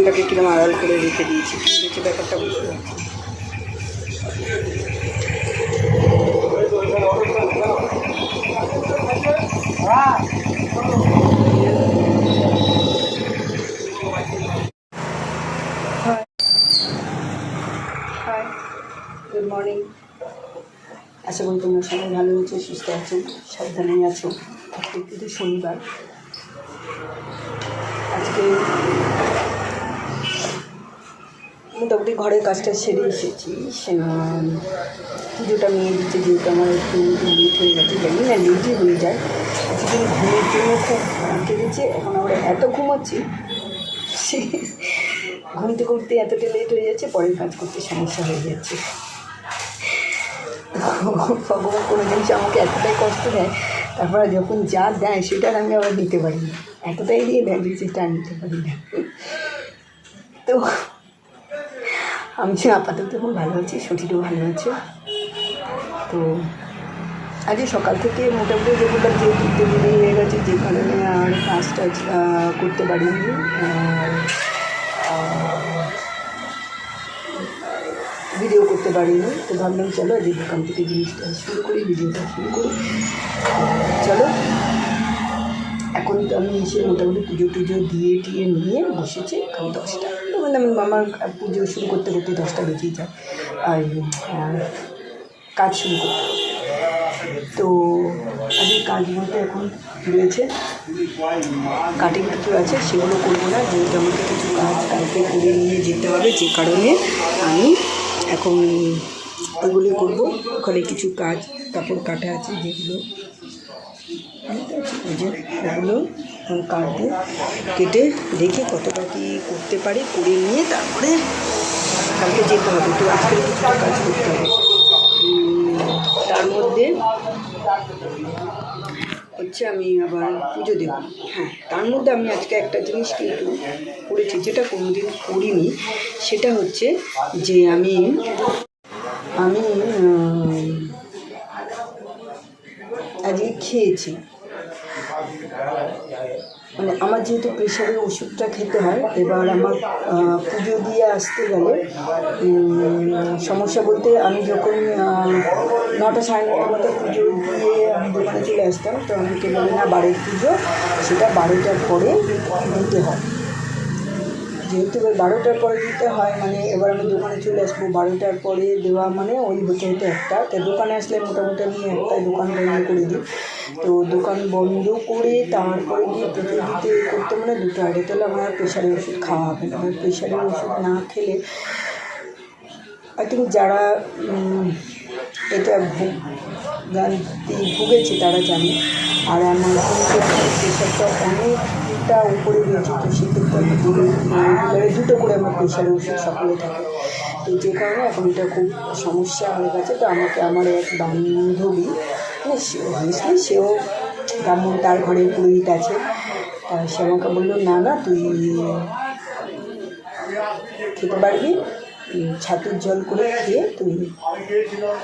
ফোনটাকে কিরম আড়াল করে রেখে দিয়েছি, কী হয়েছে ব্যাপারটা বুঝতে পারছি। High, good morning. আশা করি তোমরা সবাই ভালো আছো, সুস্থ আছো, সাবধানেই আছো। আজকে কিন্তু শনিবার। আজকে মোটামুটি ঘরের কাজটা সেরে এসেছি। পুজোটা মেয়ে দিচ্ছে, যেহেতু আমার একটু লেট হয়ে গেছে, জানি না লেটই হয়ে যায়। আজকে ঘুমের জন্য খুব কেঁদেছে। এখন আমরা এত ঘুমাচ্ছি, সে ঘুমতে ঘুরতে এতটা লেট হয়ে যাচ্ছে, পরের কাজ করতে সমস্যা হয়ে যাচ্ছে। ভগবান কোনো জিনিস আমাকে এতটাই কষ্ট দেয়, তারপরে যখন যা দেয় সেটা আমি আবার নিতে পারি না, এতটাই দিয়ে দেয় যে সেটা নিতে পারি না। তো আমি আপাতত খুব ভালো আছি, শরীরও ভালো আছে। তো আজকে সকাল থেকে মোটামুটি যেগুলো যেহেতু দেরি হয়ে গেছে, যে কারণে আর কাজটা করতে পারিনি, ভিডিও করতে পারিনি। তো ভাবলাম চলো আজকে দোকান থেকে জিনিসটা শুরু করি, ভিডিওটা শুরু করি। চলো, এখন তো আমি এসে মোটামুটি পুজো টুজো দিয়ে নিয়ে বসেছি। এখন 10টা, তখন আমি আমার পুজো শুরু করতে করতে 10টা বেজেই যায়, আর কাজ শুরু করতে। তো আজকে কাজ বলতে এখন রয়েছে কাটিং কিছু আছে, সেগুলো করবো না, যেহেতু আমাকে কিছু কাজ কালকে করে নিয়ে যেতে হবে, যে কারণে আমি এখন ওগুলি করবো। ওখানে কিছু কাজ কাপড় কাটা আছে, যেগুলো ওগুলো এখন কাটবো, কেটে দেখে কতটা কী করতে পারি, করে নিয়ে তারপরে কালকে যেতে হবে। তো আজকে কিছুটা কাজ করতে হবে। তার মধ্যে হচ্ছে আমি আবার পুজো দেব। হ্যাঁ, তার মধ্যে আমি আজকে একটা জিনিস কিন্তু করেছি, যেটা কোনোদিন করিনি। সেটা হচ্ছে যে আমি আজকে খেয়েছি, মানে আমার যেহেতু প্রেশারের ওষুধটা খেতে হয়, এবার আমার পুজো দিয়ে আসতে গেলে সমস্যা বলতে, আমি যখন 9টা 9:30 মতো পুজো দিয়ে আমি দোকানে চলে আসতাম, তো আমাকে বলে না বাড়ির পুজো, সেটা 12টার পরে দিতে হয়। যেহেতু এবার 12টার পরে দিতে হয়, মানে এবার আমি দোকানে চলে আসবো, 12টার পরে দেওয়া মানে ওই হতে 1টা। তো দোকানে আসলে মোটামুটি আমি 1টায় দোকান বন্ধ করে দিই। তো দোকান বন্ধ করে তারপরে গিয়ে পুজো দিতে করতে মানে 2টা আগে, তাহলে আমার প্রেশারের ওষুধ খাওয়া হবে না। আমার প্রেশারের ওষুধ না খেলে, আই থিঙ্ক যারা এটা ভুগেছে তারা জানে। আর আমার প্রেশারটা অনেকটা উপরে রয়েছে, তো সেক্ষেত্রে আমি 2টো করে আমার প্রেশারের ওষুধ সকালে থাকে। তো যে কারণে এখন এটা খুব সমস্যা হয়ে গেছে। তো আমাকে আমার এক বান্ধবী, অবভিয়াসলি সেও ব্রাহ্মণ, তার ঘরে পুরোহিত আছে, সে আমাকে বললো না তুই খেতে পারবি, ছাতুর জল করে খেয়ে তুই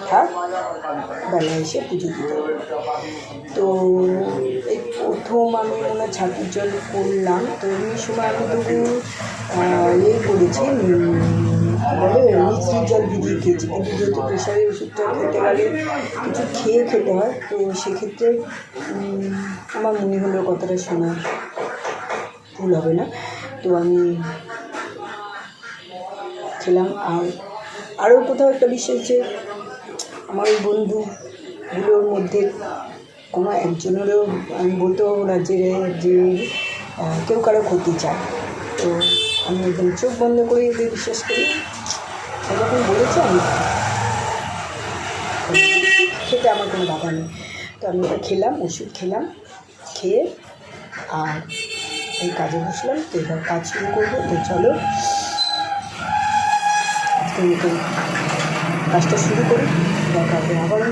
থাক, বেলা এসে পুজো দিতে। তো এই প্রথম আমি মনে ছাতুর জল করলাম। তো এই সময় আমি তবু করেছি, বলে মিষ্টির জল ভিজিয়ে খেয়েছি। কিন্তু যেহেতু প্রেশারের ওষুধটা খেতে গেলে কিছু খেতে হয়, তো সেক্ষেত্রে আমার মনে হলো কথাটা শোনা ভুল হবে না। তো আমি খেলাম। আর আরও কোথাও একটা বিষয় হচ্ছে, আমার ওই বন্ধুগুলোর মধ্যে কোনো একজনেরও আমি বলতে পারবো না যে কেউ কারো ক্ষতি চায়। তো আমি একদম চোখ বন্ধ করে এদের বিশ্বাস করি, যখন বলেছে আমি খেতে আমার কোনো বাধা নেই। তো আমি ওটা খেলাম, ওষুধ খেলাম, খেয়ে আর এই কাজে বসলাম। তো এবার কাজ শুরু করবো। তো চলো আজকের মতো কাজটা শুরু করি, দেখা হবে আবার।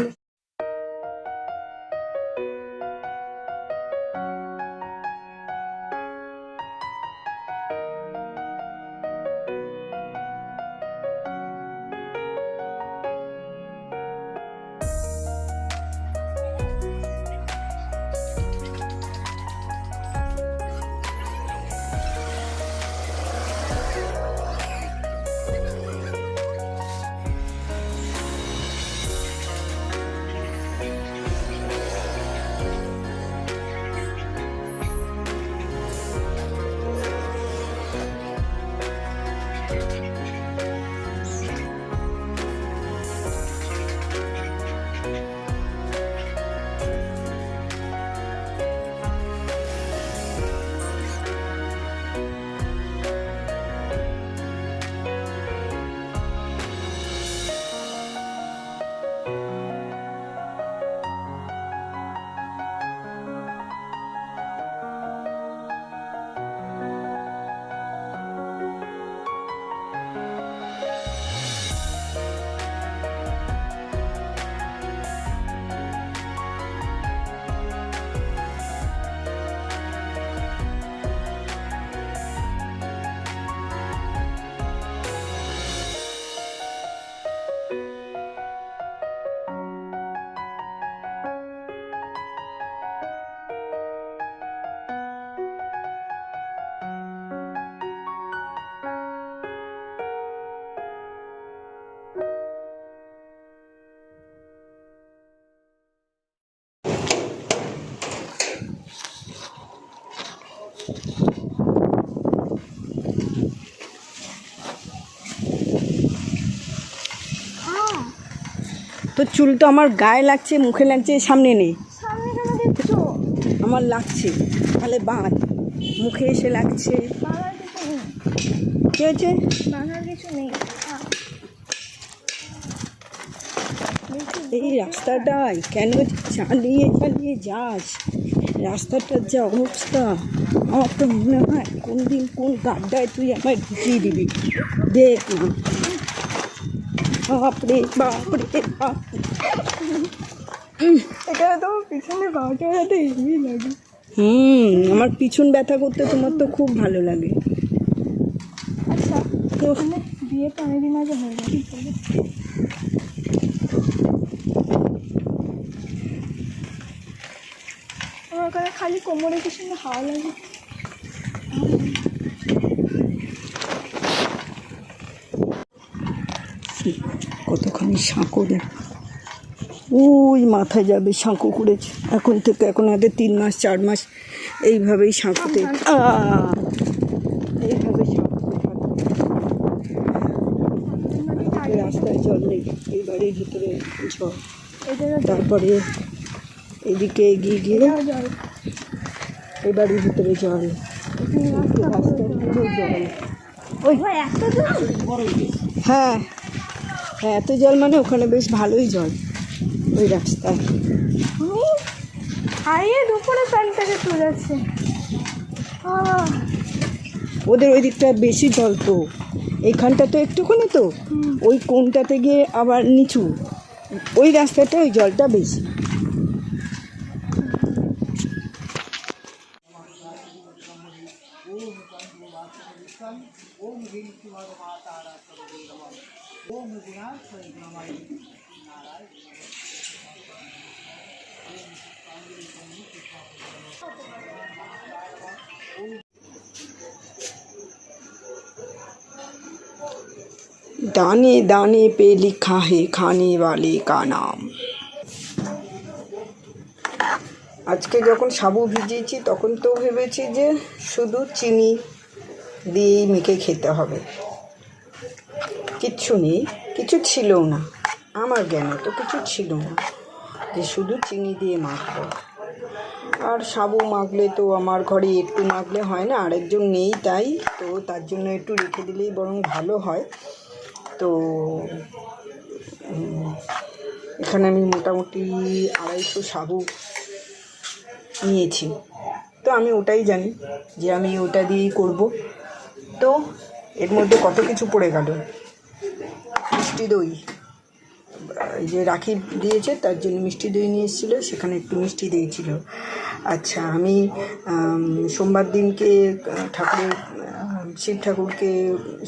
তোর চুল তো আমার গায়ে লাগছে, মুখে লাগছে, সামনে নেই। সামনে কেন দিচ্ছ? আমার লাগছে, তাহলে বাঁধ। মুখে এসে লাগছে। বাঁধার কিছু নেই, কি হয়েছে? বাঁধার কিছু নেই। এই রাস্তাটায় কেন চালিয়ে চালিয়ে যাস? রাস্তাটার যা অবস্থা, আমার তো মনে হয় কোন দিন কোন গাড্ডায় তুই আমায় ঢুকিয়ে দিবি। দেখ না, বাপরে বাপরে বাপ। এখানে তো পিছনে বাঁটা ব্যথা হেভি লাগে। আমার পিছন ব্যথা করতে তোমার তো খুব ভালো লাগে। আচ্ছা, তো ওখানে বিয়ে তো অনেকদিন আগে হয়ে গেছে। আমার ওখানে খালি কোমরে কি সুন্দর হাওয়া লাগে। কতখানি সাঁকো দেখ, ওই মাথায় যাবে সাঁকো করেছে। এখন থেকে এখন আগে 3 মাস 4 মাস এইভাবেই সাঁকোতে, এইভাবে সাঁকোতে থাকবে। রাস্তায় জল নেই, এই বাড়ির ভিতরে জল। তারপরে এদিকে এগিয়ে গিয়ে জল, এই বাড়ির ভিতরে জল, রাস্তার পুরো জল। ওই এত জল? হ্যাঁ হ্যাঁ, এত জল মানে ওখানে বেশ ভালোই জল ওই রাস্তায়। হাইয়ের উপরে প্যান্টটাকে তুলেছে। ওদের ওই দিকটা বেশি জল তো, এইখানটা তো একটুখানি তো, ওই কোনটাতে গিয়ে আবার নিচু, ওই রাস্তাটা ওই জলটা বেশি। दाने दाने पे लिखा है खाने वाले का नाम। আজকে যখন সাবু ভিজিয়েছি তখন তো ভেবেছি যে শুধু চিনি দিয়েই মেখে খেতে হবে, কিচ্ছু নেই, কিছু ছিলও না, আমার জ্ঞানে তো কিছু ছিল না যে শুধু চিনি দিয়ে মাখবো। আর সাবু মাখলে তো আমার ঘরে একটু মাখলে হয় না, আরেকজন নেই, তাই তো তার জন্য একটু রেখে দিলেই বরং ভালো হয়। তো এখানে আমি মোটামুটি 250 সাবু নিয়েছি, তো আমি ওটাই জানি যে আমি ওটা দিয়েই করব। তো এর মধ্যে কত কিছু পড়ে গেল। মিষ্টি দই, এই যে রাখি দিয়েছে তার জন্য মিষ্টি দই নিয়ে এসেছিলো, সেখানে একটু মিষ্টি দই ছিল। আচ্ছা, আমি সোমবার দিনকে ঠাকুরের শিব ঠাকুরকে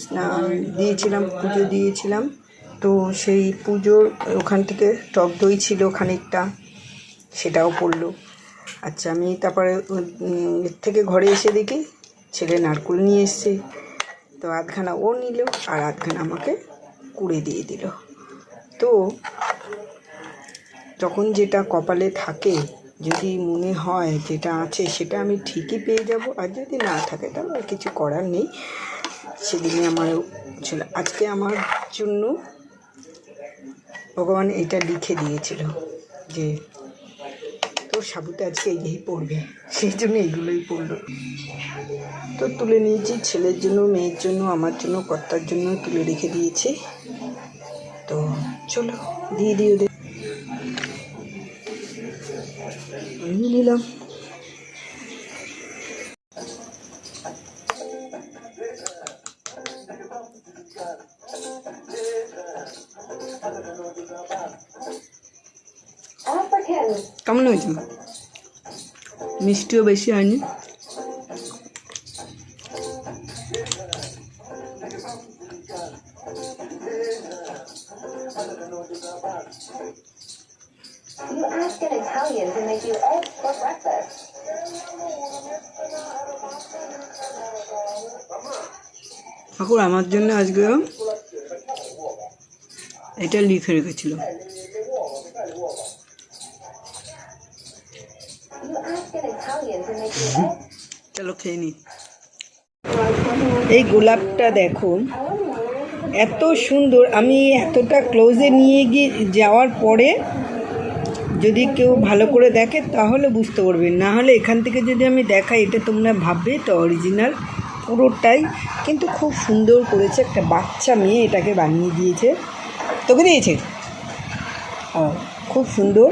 স্নান দিয়েছিলাম, পুজো দিয়েছিলাম, তো সেই পুজোর ওখান থেকে টক দই ছিল খানিকটা, সেটাও পড়লো। আচ্ছা, আমি তারপরে এর থেকে ঘরে এসে দেখি ছেলে নারকেল নিয়ে এসছে, তো আধখানা ও নিল আর আধখানা আমাকে কুড়ে দিয়ে দিল। তো যখন যেটা কপালে থাকে, যদি মনে হয় যেটা আছে সেটা আমি ঠিকই পেয়ে যাব, আর যদি না থাকে তাহলে আর কিছু করার নেই। সেদিনে আমার ছিল, আজকে আমার জন্য ভগবান এটা লিখে দিয়েছিল যে তোর সাবুতে আজকে এই পড়বে, সেই জন্য এইগুলোই পড়লো। তো তুলে নিয়েছি, ছেলের জন্য, মেয়ের জন্য, আমার জন্য, কর্তার জন্য তুলে রেখে দিয়েছি। তো চলো দিয়ে দিই ওদের, নিয়ে নিলাম। কেমন হয়েছে? মিষ্টিও বেশি হয়নি। You ask an Italian to make you eggs for breakfast. ঠাকুর আমার জন্য আজকে এটা লিখে রেখেছিল। চলো খেয়ে নি। এই গোলাপটা দেখো, এত সুন্দর। আমি এতটা ক্লোজে নিয়ে গিয়ে যাওয়ার পরে যদি কেউ ভালো করে দেখে তাহলে বুঝতে পারবে, না হলে এখান থেকে যদি আমি দেখাই এটা তোমরা ভাববে এটা অরিজিনাল পুরোটাই। কিন্তু খুব সুন্দর করেছে, একটা বাচ্চা মেয়ে এটাকে বানিয়ে দিয়েছে। তোকে দিয়েছে? ও, খুব সুন্দর।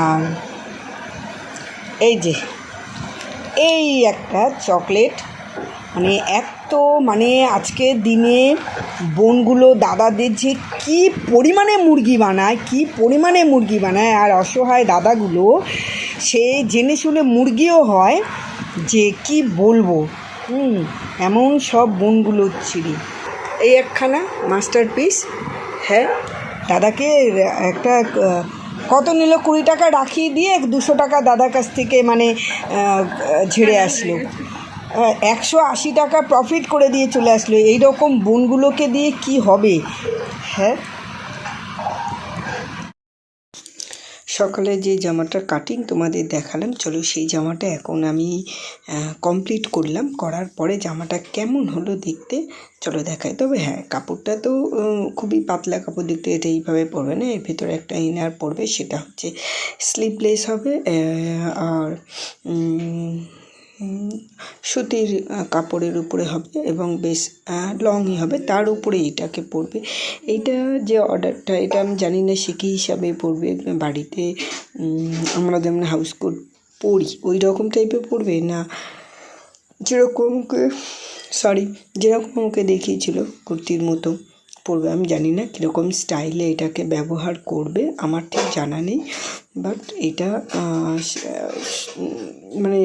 আর এই যে এই একটা চকলেট, মানে এত মানে আজকের দিনে বোনগুলো দাদাদের যে কী পরিমাণে মুরগি বানায়, আর অসহায় দাদাগুলো সে জেনে শুনে মুরগিও হয়, যে কি বলবো। এমন সব বোনগুলো ছিল। এই একখানা মাস্টারপিস। হ্যাঁ, দাদাকে একটা কত নিল, 20 টাকা রাখিয়ে দিয়ে 200 টাকা দাদার কাছ থেকে মানে ঝেড়ে আসলো। 180 টাকা প্রফিট করে দিয়ে চলে আসলো। এই রকম বোনগুলোকে দিয়ে কি হবে? হ্যাঁ, সকালে যে জামাটার কাটিং তোমাদের দেখালাম, চলো সেই জামাটা এখন আমি কমপ্লিট করলাম। করার পরে জামাটা কেমন হলো দেখতে চলো দেখাই। তবে হ্যাঁ, কাপড়টা তো খুবই পাতলা কাপড়, দেখতে এটা এইভাবে পরবে না, এর ভেতরে একটা ইনার পরবে, সেটা হচ্ছে স্লিভলেস হবে। আর সুতির কাপড়ের উপরে হবে এবং বেশ লংই হবে, তার উপরে এটাকে পরবে। এইটা যে অর্ডারটা, এটা আমি জানি না সে কী হিসাবে পরবে। বাড়িতে আমরা যেমন হাউস কোট পরি ওই রকম টাইপের পরবে, না যেরকম আমাকে দেখিয়েছিল কুর্তির মতো পরবে। আমি জানি না কীরকম স্টাইলে এটাকে ব্যবহার করবে, আমার ঠিক জানা নেই। বাট এটা মানে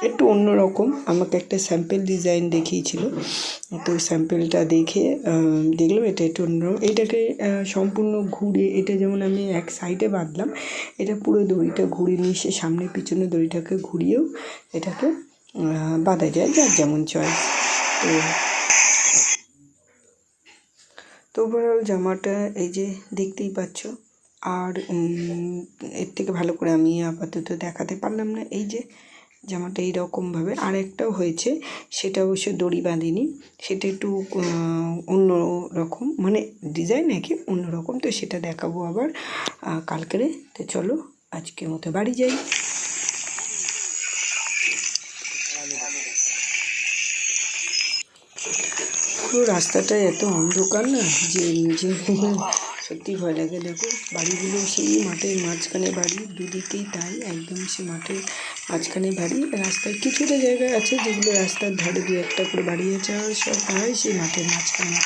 একটু অন্যরকম। আমাকে একটা স্যাম্পল ডিজাইন দেখিয়েছিল, তো স্যাম্পলটা দেখে দেখলাম এটা একটু অন্যরকম। এটাকে সম্পূর্ণ ঘুরে, এটা যেমন আমি এক সাইডে বাঁধলাম, এটা পুরো দড়িটা ঘুরিয়ে নিয়ে এসে সামনে পিছনে দড়িটাকে ঘুরিয়েও এটাকে বাঁধা যায়, যার যেমন চয়েস। তো ওভারঅল জামাটা এই যে দেখতেই পাচ্ছ। আর এর থেকে ভালো করে আমি আপাতত দেখাতে পারলাম না। এই যে জামাটা এইরকমভাবে, আর একটাও হয়েছে, সেটা অবশ্য দড়ি বাঁধিনি, সেটা একটু অন্য রকম, মানে ডিজাইন একই, অন্যরকম। তো সেটা দেখাবো আবার কালকেরে। তো চলো আজকের মতো বাড়ি যাই। পুরো রাস্তাটা এত অন্ধকার না, যে নিজে সত্যি ভয় লাগে। দেখো বাড়িগুলো সেই মাঠের মাঝখানে বাড়ি, দুদিকেই তাই, একদম সে মাঠের মাঝখানে বাড়ি। রাস্তায় কিছুটা জায়গা আছে যেগুলো রাস্তার ধারে 2-1টা করে বাড়ি আছে, আর সব হয় সেই মাঠের মাঝখানে।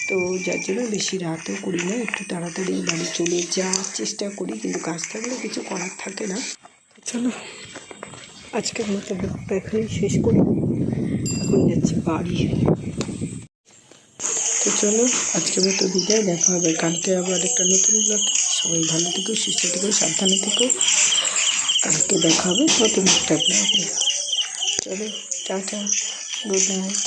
তো যার জন্য বেশি রাতও করি না, একটু তাড়াতাড়ি বাড়ি চলে যাওয়ার চেষ্টা করি, কিন্তু কাজ থাকলে কিছু করার থাকে না। চলো আজকের মতো ব্লগটা এখানেই শেষ করি, এখন যাচ্ছি বাড়ি। তো চলো আজকের মতো বিদায়, দেখা হবে কালকে আবার একটা নতুন ব্লগ। সবাই ভালো থেকো, সুস্থ থেকো, সাবধানে থেকো। কালকে দেখা হবে নতুন একটা ব্লগে। চলো টাটা, গুড নাইট।